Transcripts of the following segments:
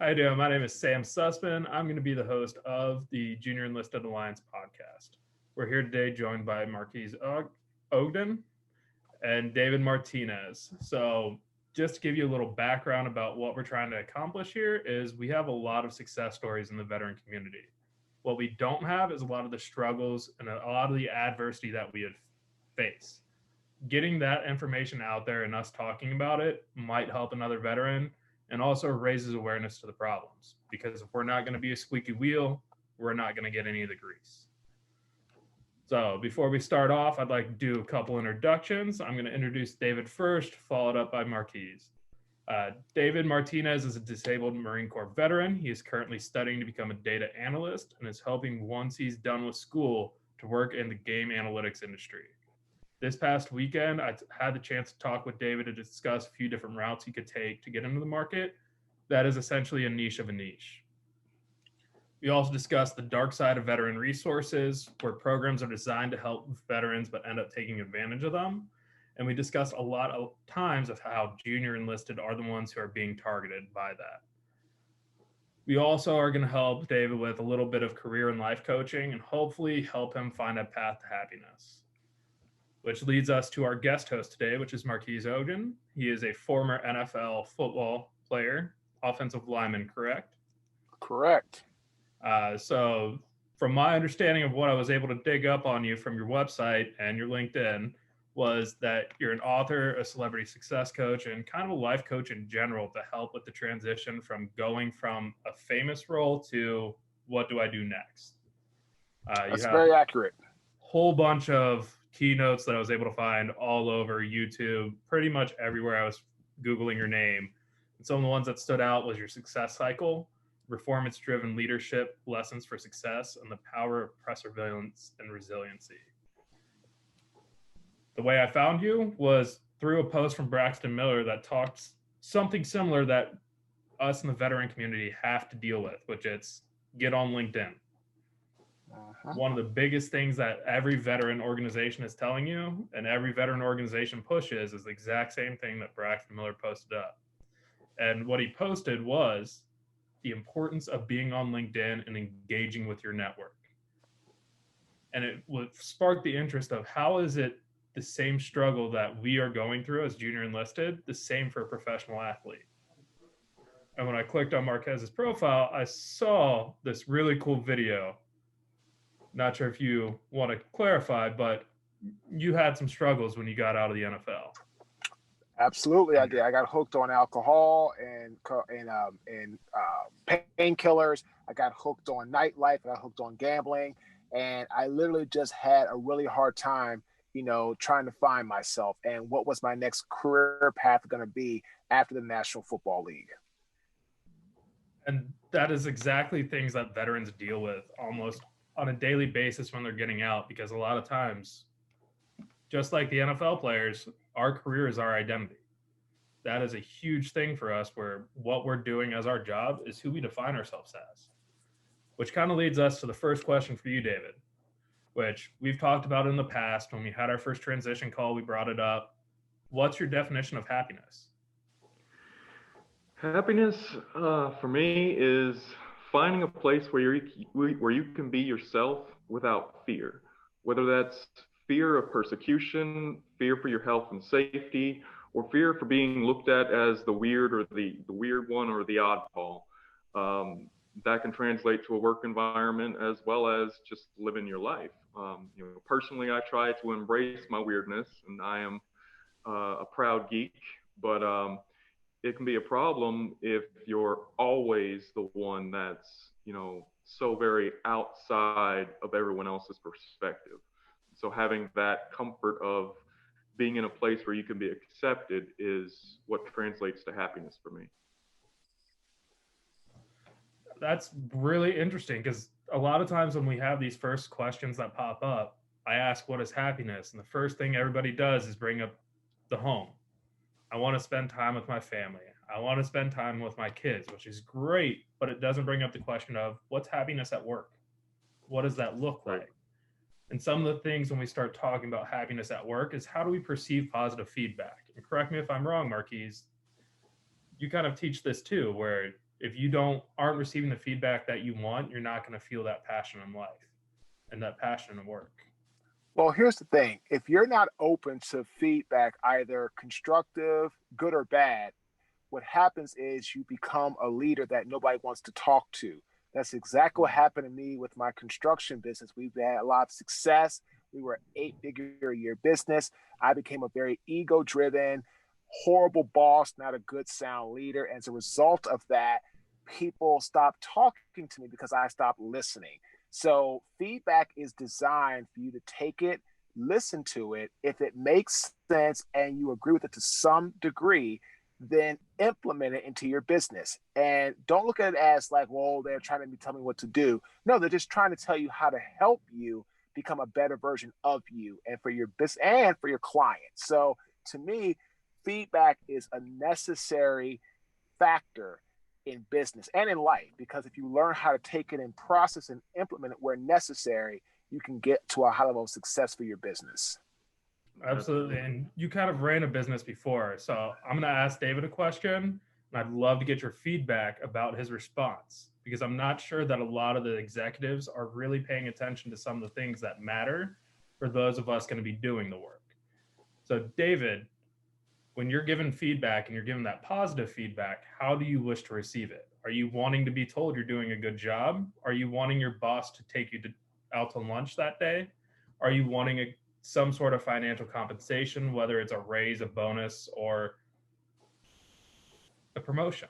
How you doing? My name is Sam Sussman. I'm going to be the host of the Junior Enlisted Alliance podcast. We're here today joined by Marquise Ogden and David Martinez. So just to give you a little background about what we're trying to accomplish here is we have a lot of success stories in the veteran community. What we don't have is a lot of the struggles and a lot of the adversity that we have faced. Getting that information out there and us talking about it might help another veteran and also raises awareness to the problems. Because if we're not going to be a squeaky wheel, we're not going to get any of the grease. So before we start off, I'd like to do a couple introductions. I'm going to introduce David first, followed up by Marquise. David Martinez is a disabled Marine Corps veteran. He is currently studying to become a data analyst and is hoping once he's done with school to work in the game analytics industry. This past weekend, I had the chance to talk with David to discuss a few different routes he could take to get into the market. That is essentially a niche of a niche. We also discussed the dark side of veteran resources, where programs are designed to help veterans but end up taking advantage of them. And we discussed a lot of times of how junior enlisted are the ones who are being targeted by that. We also are going to help David with a little bit of career and life coaching and hopefully help him find a path to happiness. Which leads us to our guest host today, which is Marquise Ogden. He is a former NFL football player, offensive lineman, correct? Correct. So from my understanding of what I was able to dig up on you from your website and your LinkedIn was that you're an author, a celebrity success coach, and kind of a life coach in general to help with the transition from going from a famous role to what do I do next? That's very accurate. Whole bunch of keynotes that I was able to find all over YouTube, pretty much everywhere I was Googling your name. And some of the ones that stood out was your success cycle, performance-driven leadership, lessons for success, and the power of perseverance and resiliency. The way I found you was through a post from Braxton Miller that talked something similar that us in the veteran community have to deal with, which it's get on LinkedIn. One of the biggest things that every veteran organization is telling you and every veteran organization pushes is the exact same thing that Braxton Miller posted up. And what he posted was the importance of being on LinkedIn and engaging with your network. And it would spark the interest of how is it the same struggle that we are going through as junior enlisted, the same for a professional athlete. And when I clicked on Marquez's profile, I saw this really cool video. Not sure if you want to clarify, but you had some struggles when you got out of the NFL. Absolutely, I did. I got hooked on alcohol and painkillers. I got hooked on nightlife. I got hooked on gambling, and I literally just had a really hard time, trying to find myself and what was my next career path going to be after the National Football League. And that is exactly things that veterans deal with almost on a daily basis when they're getting out, because a lot of times, just like the NFL players, our career is our identity. That is a huge thing for us, where what we're doing as our job is who we define ourselves as, which kind of leads us to the first question for you, David, which we've talked about in the past. When we had our first transition call, we brought it up. What's your definition of happiness? Happiness for me is finding a place where you can be yourself without fear, whether that's fear of persecution, fear for your health and safety, or fear for being looked at as the weird or the weird one or the oddball. That can translate to a work environment as well as just living your life. Personally, I try to embrace my weirdness, and I am a proud geek, but it can be a problem if you're always the one that's, so very outside of everyone else's perspective. So having that comfort of being in a place where you can be accepted is what translates to happiness for me. That's really interesting, because a lot of times when we have these first questions that pop up, I ask, what is happiness? And the first thing everybody does is bring up the home. I want to spend time with my family. I want to spend time with my kids, which is great, but it doesn't bring up the question of what's happiness at work? What does that look like? Right. And some of the things when we start talking about happiness at work is how do we perceive positive feedback? And correct me if I'm wrong, Marquise, you kind of teach this too, where If you aren't receiving the feedback that you want, you're not going to feel that passion in life and that passion in work. Well, here's the thing. If you're not open to feedback, either constructive, good or bad, what happens is you become a leader that nobody wants to talk to. That's exactly what happened to me with my construction business. We've had a lot of success. We were an 8-figure a year business. I became a very ego driven, horrible boss, not a good sound leader. As a result of that, people stopped talking to me because I stopped listening. So feedback is designed for you to take it, listen to it. If it makes sense and you agree with it to some degree, then implement it into your business. And don't look at it as like, well, they're trying to tell me what to do. No, they're just trying to tell you how to help you become a better version of you and for your business and for your client. So to me, feedback is a necessary factor in business and in life, because if you learn how to take it and process and implement it where necessary, you can get to a high level of success for your business. Absolutely. And you kind of ran a business before. So I'm going to ask David a question, and I'd love to get your feedback about his response, because I'm not sure that a lot of the executives are really paying attention to some of the things that matter for those of us going to be doing the work. So David, when you're given feedback and you're given that positive feedback, how do you wish to receive it? Are you wanting to be told you're doing a good job? Are you wanting your boss to take you out to lunch that day? Are you wanting some sort of financial compensation, whether it's a raise, a bonus, or a promotion?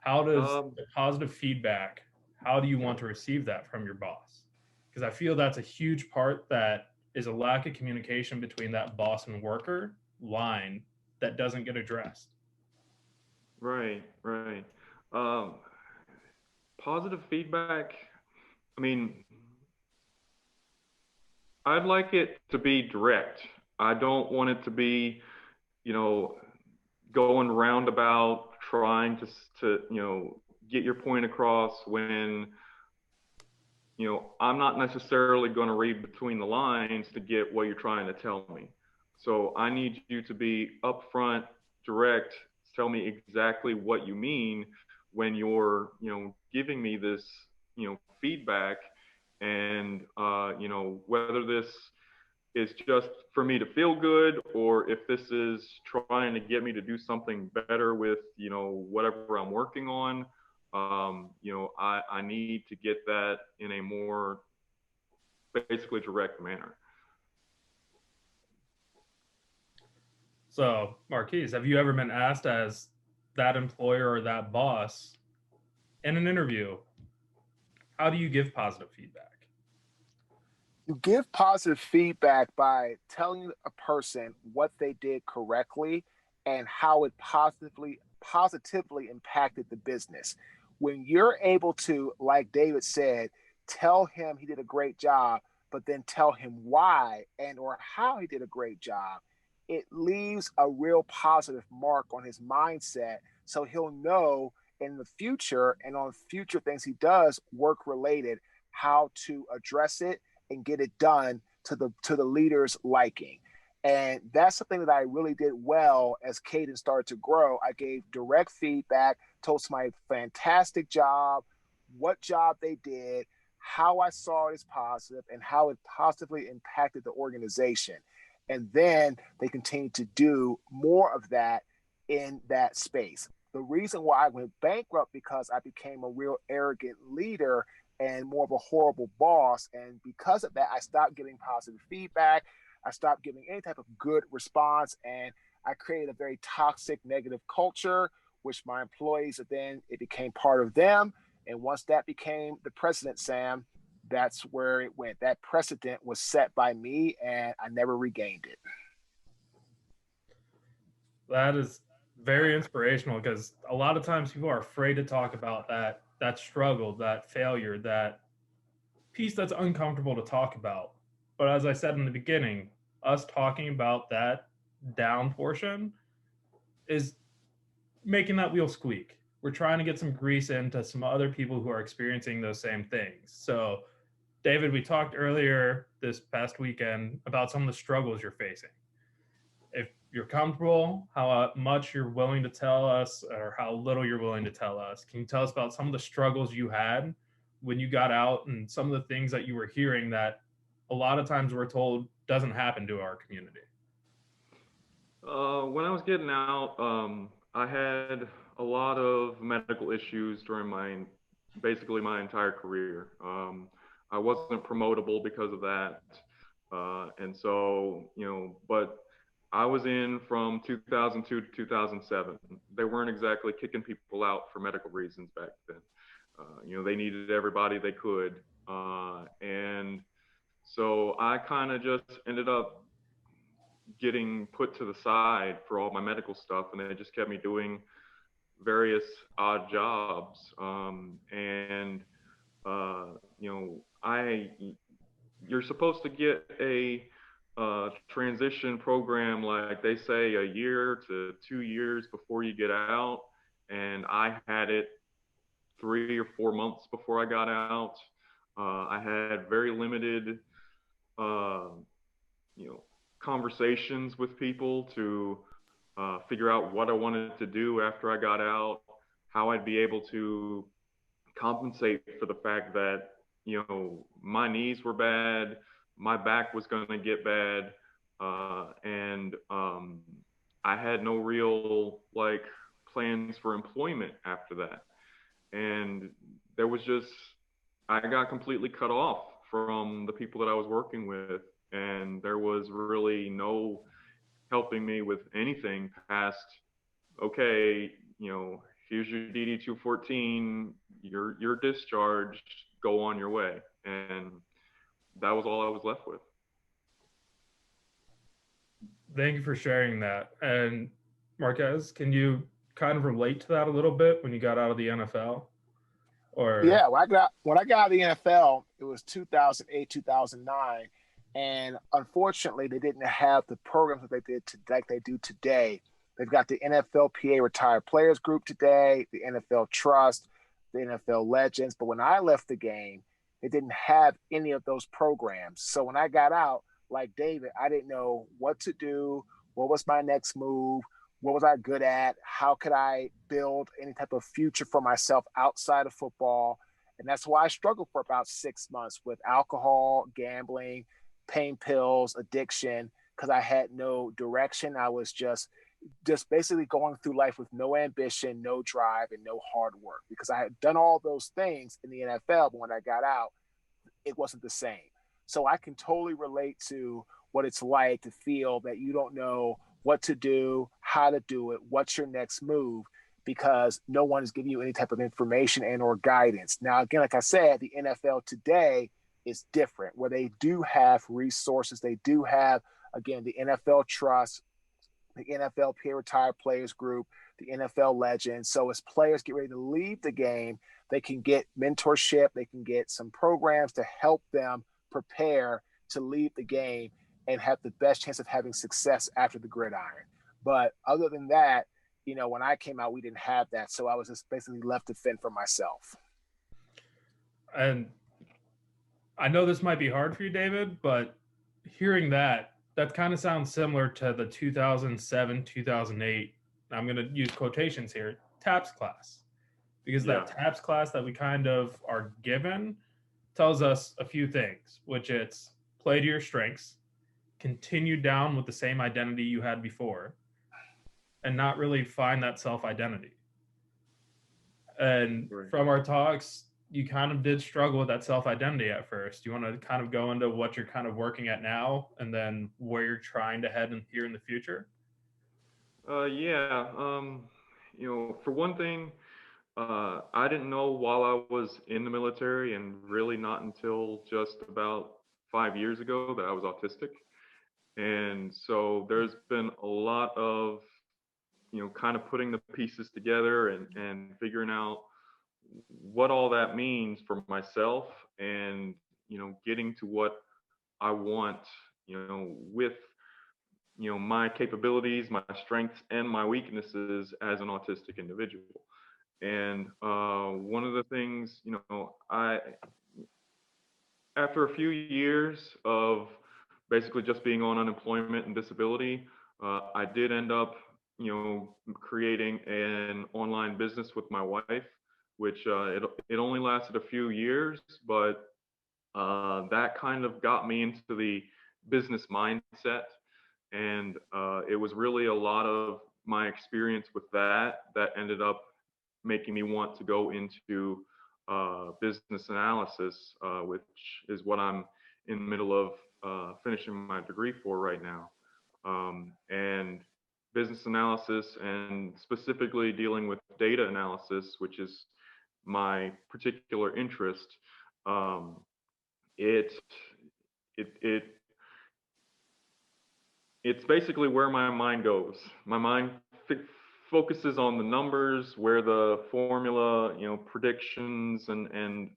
How does the positive feedback, how do you want to receive that from your boss? Because I feel that's a huge part that is a lack of communication between that boss and worker line that doesn't get addressed. Right. Positive feedback, I mean, I'd like it to be direct. I don't want it to be, going roundabout, trying to get your point across when, I'm not necessarily going to read between the lines to get what you're trying to tell me. So I need you to be upfront, direct, tell me exactly what you mean when you're, giving me this, feedback. And, whether this is just for me to feel good, or if this is trying to get me to do something better with, whatever I'm working on, I need to get that in a more basically direct manner. So, Marquise, have you ever been asked as that employer or that boss in an interview, how do you give positive feedback? You give positive feedback by telling a person what they did correctly and how it positively impacted the business. When you're able to, like David said, tell him he did a great job, but then tell him why and or how he did a great job, it leaves a real positive mark on his mindset. So he'll know in the future and on future things he does work related, how to address it and get it done to the leader's liking. And that's something that I really did well as Cadence started to grow. I gave direct feedback, told somebody fantastic job, what job they did, how I saw it as positive, and how it positively impacted the organization. And then they continued to do more of that in that space. The reason why I went bankrupt because I became a real arrogant leader and more of a horrible boss. And because of that, I stopped giving positive feedback. I stopped giving any type of good response. And I created a very toxic, negative culture, which my employees, then it became part of them. And once that became the precedent, Sam, that's where it went. That precedent was set by me and I never regained it. That is very inspirational, because a lot of times people are afraid to talk about that struggle, that failure, that piece that's uncomfortable to talk about. But as I said in the beginning, us talking about that down portion is making that wheel squeak. We're trying to get some grease into some other people who are experiencing those same things. So, David, we talked earlier this past weekend about some of the struggles you're facing. If you're comfortable, how much you're willing to tell us, or how little you're willing to tell us. Can you tell us about some of the struggles you had when you got out, and some of the things that you were hearing that a lot of times we're told doesn't happen to our community? When I was getting out, I had a lot of medical issues during basically my entire career. I wasn't promotable because of that. And so, but I was in from 2002 to 2007. They weren't exactly kicking people out for medical reasons back then. They needed everybody they could. And so I kind of just ended up getting put to the side for all my medical stuff, and they just kept me doing various odd jobs. And you're supposed to get a transition program, like they say, a year to 2 years before you get out, and I had it 3 or 4 months before I got out. I had very limited conversations with people to figure out what I wanted to do after I got out, how I'd be able to compensate for the fact that, my knees were bad, my back was going to get bad, and I had no real plans for employment after that. And there was I got completely cut off from the people that I was working with, and there was really no helping me with anything past, okay, here's your DD-214, you're discharged, go on your way. And that was all I was left with. Thank you for sharing that. And Marquez, can you kind of relate to that a little bit when you got out of the NFL? Or Yeah, when I got out of the NFL, it was 2008, 2009, and unfortunately, they didn't have the programs that like they do today. They've got the NFLPA Retired Players Group today, the NFL Trust, the NFL Legends. But when I left the game, they didn't have any of those programs. So when I got out, like David, I didn't know what to do, what was my next move, what was I good at, how could I build any type of future for myself outside of football. And that's why I struggled for about 6 months with alcohol, gambling, pain pills, addiction, because I had no direction. I was just basically going through life with no ambition, no drive, and no hard work, because I had done all those things in the NFL, but when I got out, it wasn't the same. So I can totally relate to what it's like to feel that you don't know what to do, how to do it, what's your next move, because no one is giving you any type of information and or guidance. Now, again, like I said, the NFL today is different, where they do have resources. They do have, again, the NFL Trust, the NFLPA Retired Players Group, the NFL Legends. So as players get ready to leave the game, they can get mentorship. They can get some programs to help them prepare to leave the game and have the best chance of having success after the gridiron. But other than that, when I came out, we didn't have that. So I was just basically left to fend for myself. And I know this might be hard for you, David, but hearing that kind of sounds similar to the 2007, 2008, I'm going to use quotations here, TAPS class. Because that TAPS class that we kind of are given tells us a few things, which it's play to your strengths, continue down with the same identity you had before, and not really find that self-identity. And from our talks, you kind of did struggle with that self-identity at first. Do you want to kind of go into what you're kind of working at now, and then where you're trying to head here in the future? For one thing, I didn't know while I was in the military, and really not until just about 5 years ago, that I was autistic. And so there's been a lot of, kind of putting the pieces together and figuring out what all that means for myself, and, getting to what I want, with, my capabilities, my strengths, and my weaknesses as an autistic individual. And one of the things, after a few years of basically just being on unemployment and disability, I did end up, creating an online business with my wife, which it only lasted a few years, but that kind of got me into the business mindset. And it was really a lot of my experience with that ended up making me want to go into business analysis, which is what I'm in the middle of finishing my degree for right now. And business analysis, and specifically dealing with data analysis, which is my particular interest. Um, it it it it's basically where my mind goes. My mind focuses on the numbers, where the formula, predictions, and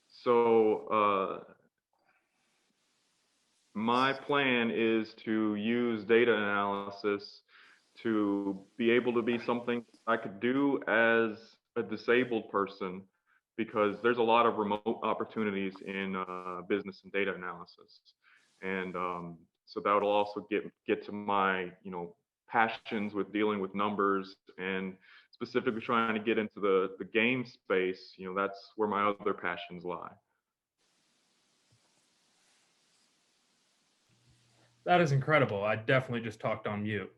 so my plan is to use data analysis to be able to be something I could do as a disabled person, because there's a lot of remote opportunities in business and data analysis. And so that would also get to my, passions with dealing with numbers, and specifically trying to get into the game space. That's where my other passions lie. That is incredible. I definitely just talked on mute.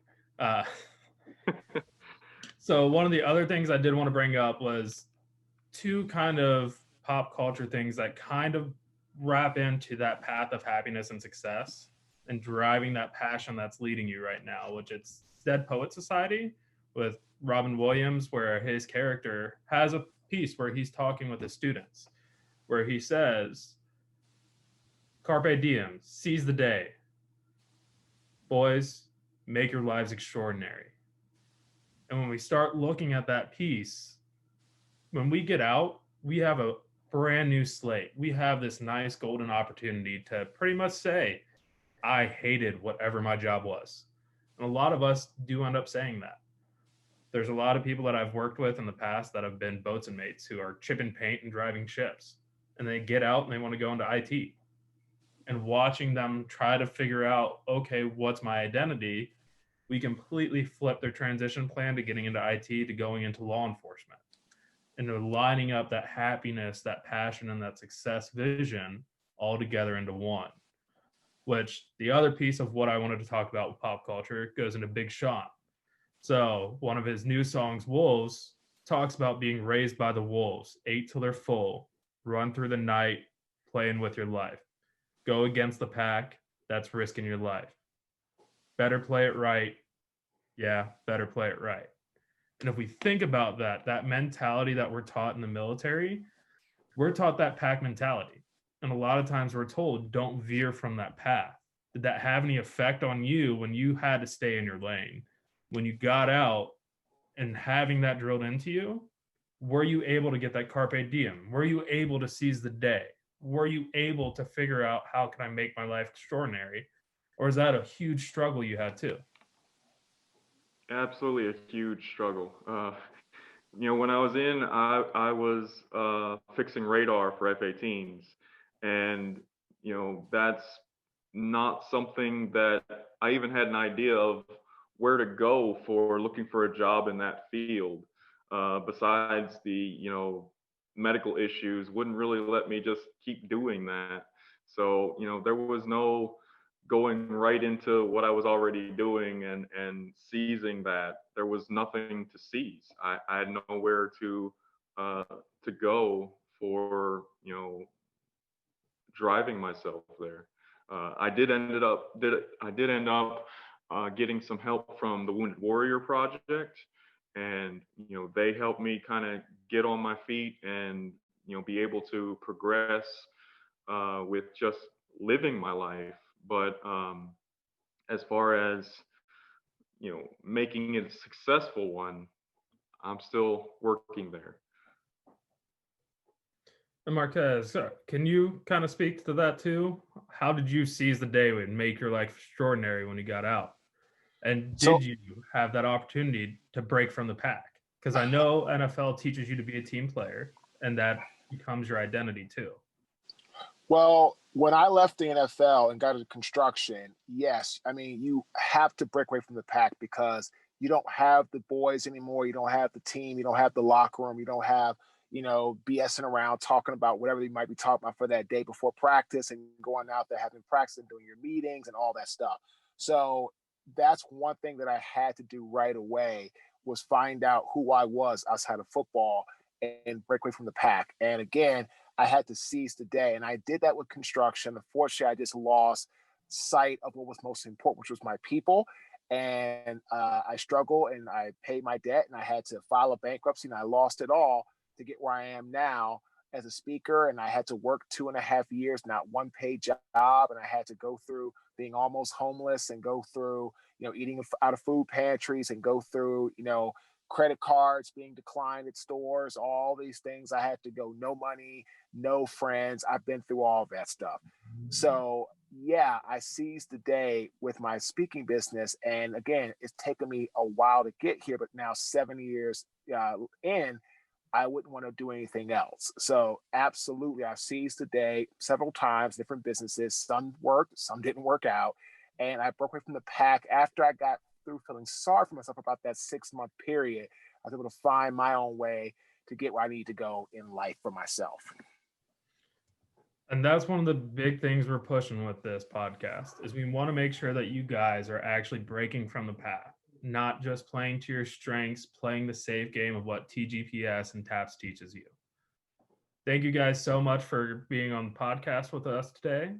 So one of the other things I did want to bring up was two kind of pop culture things that kind of wrap into that path of happiness and success and driving that passion that's leading you right now, which it's Dead Poet Society with Robin Williams, where his character has a piece where he's talking with his students, where he says, "Carpe diem, seize the day. Boys, make your lives extraordinary." And when we start looking at that piece, when we get out, we have a brand new slate. We have this nice golden opportunity to pretty much say, I hated whatever my job was. And a lot of us do end up saying that. There's a lot of people that I've worked with in the past that have been boatswain mates who are chipping paint and driving ships. And they get out and they want to go into IT. And watching them try to figure out, okay, what's my identity? We completely flip their transition plan to getting into IT to going into law enforcement. And they're lining up that happiness, that passion, and that success vision all together into one. Which the other piece of what I wanted to talk about with pop culture goes into Big Sean. So one of his new songs, Wolves, talks about being raised by the wolves, ate till they're full, run through the night, playing with your life. Go against the pack, that's risking your life. Better play it right. Yeah, better play it right. And if we think about that mentality that we're taught in the military, we're taught that pack mentality. And a lot of times we're told, don't veer from that path. Did that have any effect on you when you had to stay in your lane? When you got out and having that drilled into you, were you able to get that carpe diem? Were you able to seize the day? Were you able to figure out how can I make my life extraordinary? Or is that a huge struggle you had too? Absolutely a huge struggle. When I was in, I was fixing radar for F-18s, and that's not something that I even had an idea of where to go for looking for a job in that field. Besides the medical issues wouldn't really let me just keep doing that. So there was no going right into what I was already doing and seizing that. There was nothing to seize. I had nowhere to go for driving myself there. I did end up getting some help from the Wounded Warrior Project, and they helped me kind of get on my feet and be able to progress with just living my life. But as far as making it a successful one, I'm still working there. And Marquez, can you kind of speak to that too? How did you seize the day and make your life extraordinary when you got out? And did you have that opportunity to break from the pack? Because I know NFL teaches you to be a team player, and that becomes your identity too. Well, When I left the NFL and got into construction, yes, I mean, you have to break away from the pack because you don't have the boys anymore. You don't have the team. You don't have the locker room. You don't have, BSing around talking about whatever you might be talking about for that day before practice and going out there having practice and doing your meetings and all that stuff. So that's one thing that I had to do right away was find out who I was outside of football and break away from the pack. And again, I had to seize the day. And I did that with construction. Unfortunately, I just lost sight of what was most important, which was my people. And I struggled and I paid my debt and I had to file a bankruptcy and I lost it all to get where I am now as a speaker. And I had to work 2.5 years, not one paid job. And I had to go through being almost homeless and go through, eating out of food pantries and go through, credit cards being declined at stores, all these things. I had to go, no money, no friends. I've been through all that stuff. So yeah, I seized the day with my speaking business. And again, it's taken me a while to get here, but now 7 years in, I wouldn't want to do anything else. So absolutely, I've seized the day several times, different businesses. Some worked, some didn't work out. And I broke away from the pack after I got through feeling sorry for myself about that 6-month period. I was able to find my own way to get where I need to go in life for myself. And that's one of the big things we're pushing with this podcast is we want to make sure that you guys are actually breaking from the pack, not just playing to your strengths, playing the safe game of what TGPS and TAPS teaches you. Thank you guys so much for being on the podcast with us today.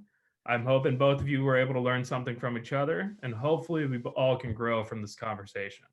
I'm hoping both of you were able to learn something from each other, and hopefully we all can grow from this conversation.